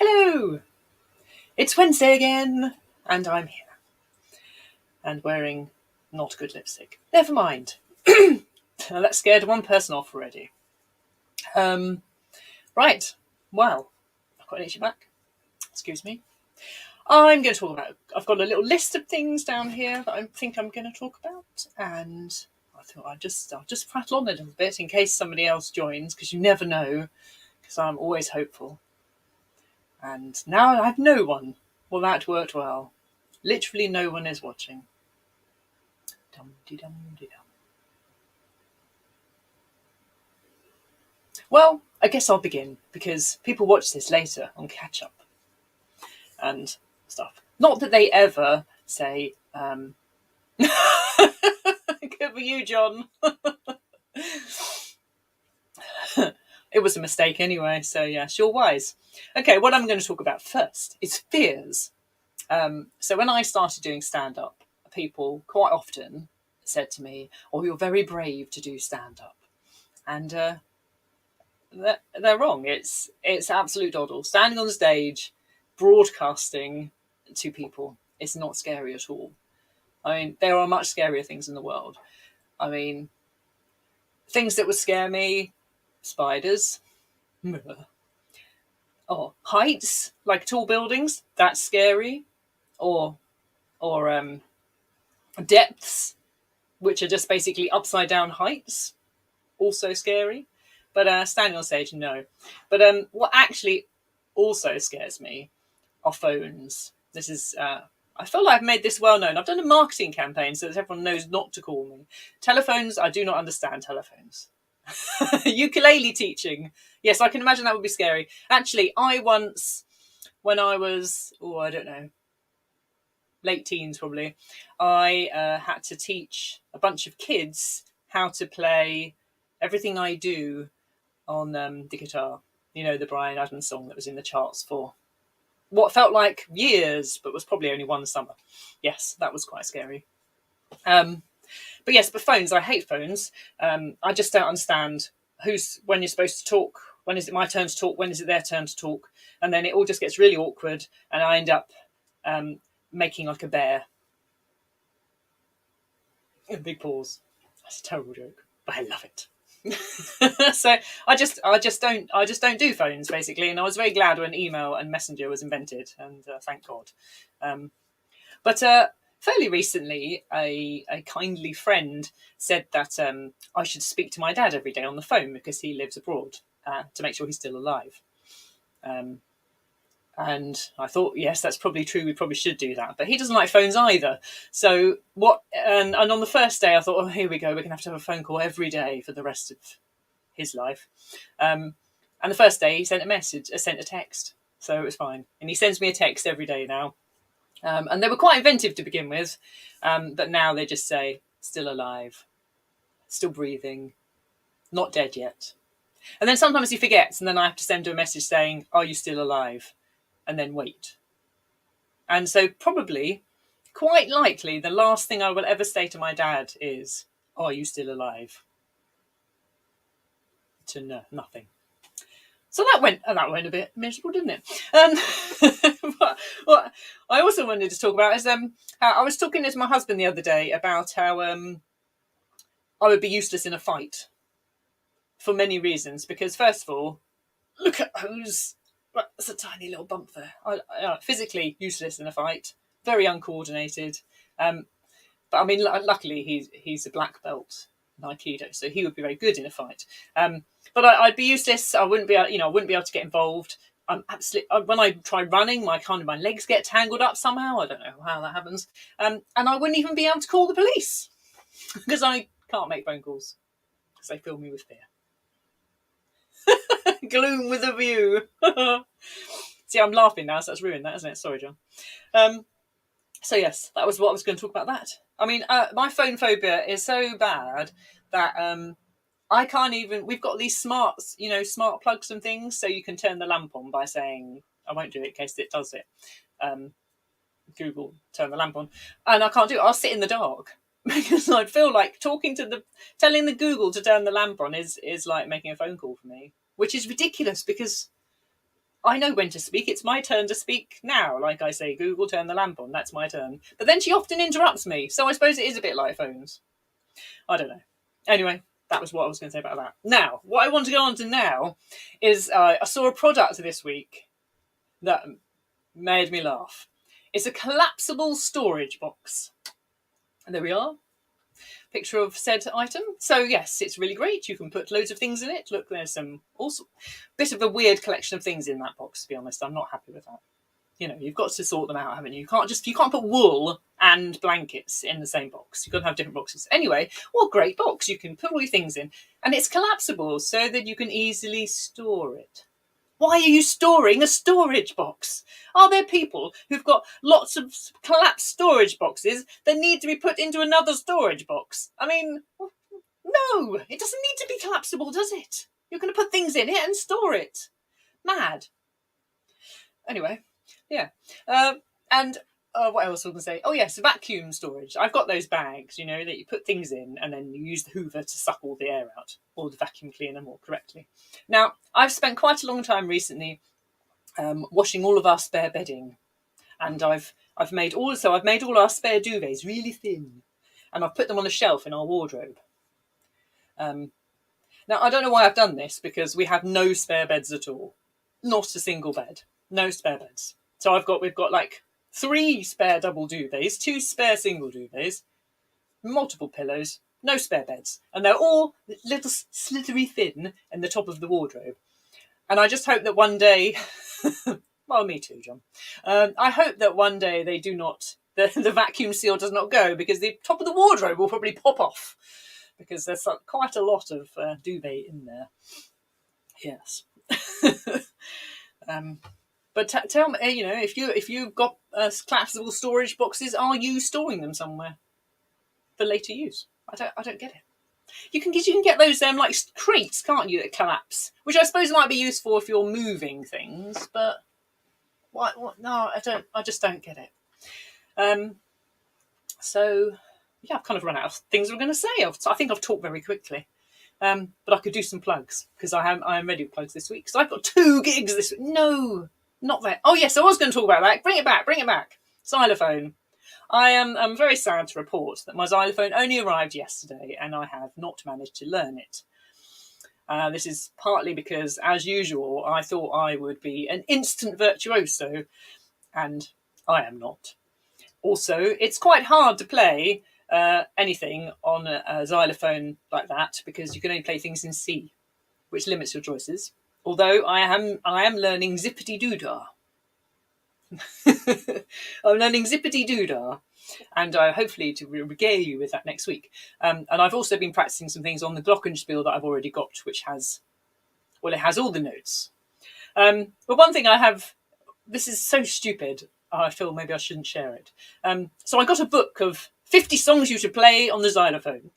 Hello! It's Wednesday again, and I'm here. And wearing not good lipstick. Never mind. That scared one person off already. Right. Well, I've got an itchy back. Excuse me. I'm going to talk about... I've got a little list of things down here that I think I'm going to talk about, and I thought I'll just prattle on a little bit in case somebody else joins, because you never know, because I'm always hopeful. And now I have no one. Well, that worked well. Literally no one is watching. Dum-de-dum-de-dum. Well, I guess I'll begin, because people watch this later on catch up and stuff. Not that they ever say, good for you, John. It was a mistake anyway, so yeah, sure wise. Okay, what I'm going to talk about first is fears. So when I started doing stand-up, people quite often said to me, "Oh, you're very brave to do stand-up," and they're wrong. It's absolute doddle. Standing on the stage, broadcasting to people, it's not scary at all. I mean, there are much scarier things in the world. I mean, things that would scare me: spiders, or heights, like tall buildings. That's scary, or depths, which are just basically upside down heights, also scary. But standing on stage, no. But what actually also scares me are phones. This is I feel like I've made this well known. I've done a marketing campaign so that everyone knows not to call me. Telephones, I do not understand telephones. Ukulele teaching, yes, I can imagine that would be scary. Actually, I once, when I was, I don't know, late teens probably, I had to teach a bunch of kids how to play Everything I Do on the guitar. You know, the Bryan Adams song that was in the charts for what felt like years, but was probably only one summer. Yes, that was quite scary. But yes, but phones, I hate phones. I just don't understand when you're supposed to talk. When is it my turn to talk? When is it their turn to talk? And then it all just gets really awkward, and I end up making like a bear. A big pause. That's a terrible joke, but I love it. So I just don't do phones basically, and I was very glad when email and messenger was invented, and thank God. But fairly recently, a kindly friend said that I should speak to my dad every day on the phone because he lives abroad, to make sure he's still alive. And I thought, yes, that's probably true. We probably should do that. But he doesn't like phones either. So what? And on the first day, I thought, oh, here we go. We're going to have a phone call every day for the rest of his life. And the first day, he sent a text. So it was fine. And he sends me a text every day now. And they were quite inventive to begin with. But now they just say, still alive, still breathing, not dead yet. And then sometimes he forgets. And then I have to send him a message saying, are you still alive? And then wait. And so probably, quite likely, the last thing I will ever say to my dad is, are you still alive? To no, nothing. So that went a bit miserable, didn't it? But what I also wanted to talk about is how I was talking to my husband the other day about how I would be useless in a fight for many reasons. Because first of all, look at who's... That's a tiny little bump there. Physically useless in a fight, very uncoordinated. But I mean, luckily he's a black belt in Aikido, so he would be very good in a fight. But I'd be useless. I wouldn't be able to get involved. I'm absolutely. When I try running, my legs get tangled up somehow. I don't know how that happens. And I wouldn't even be able to call the police because I can't make phone calls because they fill me with fear. Gloom with a view. See, I'm laughing now, so that's ruined that, isn't it? Sorry, John. So yes, that was what I was going to talk about. That I mean, my phone phobia is so bad that I can't even. We've got these smart plugs and things, so you can turn the lamp on by saying, I won't do it in case it does it. Google turn the lamp on, and I can't do it. I'll sit in the dark because I feel like telling the Google to turn the lamp on is like making a phone call for me, which is ridiculous because I know when to speak. It's my turn to speak now. Like I say, Google, turn the lamp on. That's my turn. But then she often interrupts me. So I suppose it is a bit like phones. I don't know. Anyway, that was what I was going to say about that. Now, what I want to go on to now is I saw a product this week that made me laugh. It's a collapsible storage box. And there we are. Picture of said item. So yes, it's really great. You can put loads of things in it. Look, there's some also bit of a weird collection of things in that box, to be honest. I'm not happy with that. You know, you've got to sort them out, haven't you? You can't put wool and blankets in the same box. You've got to have different boxes. Anyway, well, great box. You can put all your things in. And it's collapsible so that you can easily store it. Why are you storing a storage box? Are there people who've got lots of collapsed storage boxes that need to be put into another storage box? I mean, no, it doesn't need to be collapsible, does it? You're going to put things in it and store it. Mad. Anyway, yeah. And what else was I going to say? Oh, yes, vacuum storage. I've got those bags, you know, that you put things in and then you use the hoover to suck all the air out, or the vacuum cleaner more correctly. Now, I've spent quite a long time recently washing all of our spare bedding. And I've made all our spare duvets really thin. And I've put them on a shelf in our wardrobe. Now, I don't know why I've done this, because we have no spare beds at all. Not a single bed. No spare beds. So we've got like 3 spare double duvets, 2 spare single duvets, multiple pillows, no spare beds. And they're all little slithery thin in the top of the wardrobe. And I just hope that one day, well, me too, John. I hope that one day they do not, the vacuum seal does not go, because the top of the wardrobe will probably pop off, because there's quite a lot of duvet in there. Yes. But tell me, you know, if you've got collapsible storage boxes, are you storing them somewhere for later use? I don't get it. You can get those like crates, can't you, that collapse? Which I suppose might be useful if you're moving things, but what? No, I just don't get it. So yeah, I've kind of run out of things I'm going to say. I think I've talked very quickly. But I could do some plugs, because I am ready with plugs this week. Because I've got 2 gigs this week. No, not that. Oh yes, I was going to talk about that. Bring it back. Xylophone. I'm very sad to report that my xylophone only arrived yesterday, and I have not managed to learn it. This is partly because, as usual, I thought I would be an instant virtuoso, and I am not. Also, it's quite hard to play anything on a xylophone like that, because you can only play things in C, which limits your choices. Although I am learning zippity doodah. I'm learning zippity doodah, and hopefully to regale you with that next week. And I've also been practicing some things on the glockenspiel that I've already got, which has all the notes. But one thing I have, this is so stupid, I feel maybe I shouldn't share it. So I got a book of 50 songs you should play on the xylophone.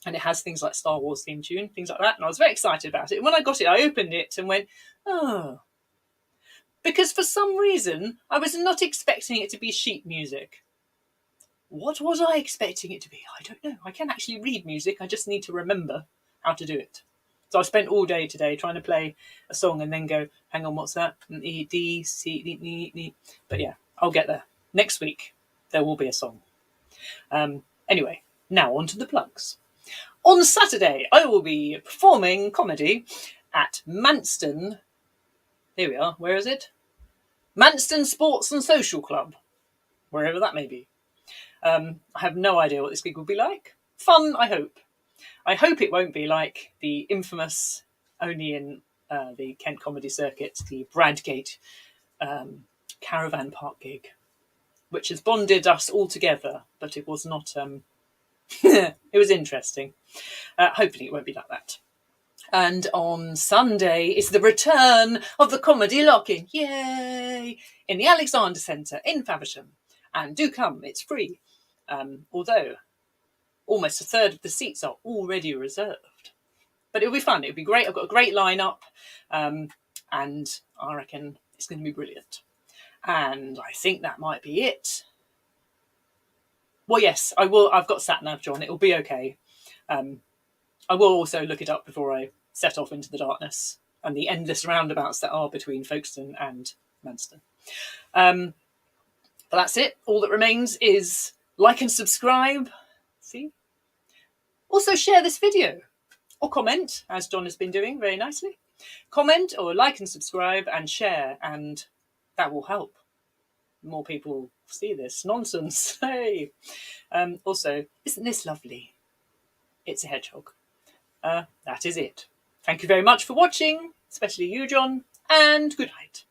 And it has things like Star Wars theme tune, things like that. And I was very excited about it. And when I got it, I opened it and went, oh. Because for some reason, I was not expecting it to be sheet music. What was I expecting it to be? I don't know. I can actually read music. I just need to remember how to do it. So I spent all day today trying to play a song and then go, hang on, what's that? E, D, C, D. But yeah, I'll get there. Next week, there will be a song. Anyway, now on to the plugs. On Saturday, I will be performing comedy at Manston. Here we are. Where is it? Manston Sports and Social Club, wherever that may be. I have no idea what this gig will be like. Fun, I hope. I hope it won't be like the infamous, only in the Kent comedy circuit, the Bradgate caravan park gig, which has bonded us all together, but it was not... it was interesting. Hopefully it won't be like that. And on Sunday is the return of the Comedy Lock-In. Yay! In the Alexander Centre in Faversham. And do come, it's free. Although almost a third of the seats are already reserved. But it'll be fun, it'll be great. I've got a great lineup. And I reckon it's going to be brilliant. And I think that might be it. Well, yes, I will. I've got sat-nav, John. It'll be okay. I will also look it up before I set off into the darkness. and the endless roundabouts that are between Folkestone and Manston. But that's it. All that remains is like and subscribe. See? Also share this video or comment, as John has been doing very nicely. Comment or like and subscribe and share, and that will help. More people see this nonsense. Hey! Also, isn't this lovely? It's a hedgehog. That is it. Thank you very much for watching, especially you, John, and good night.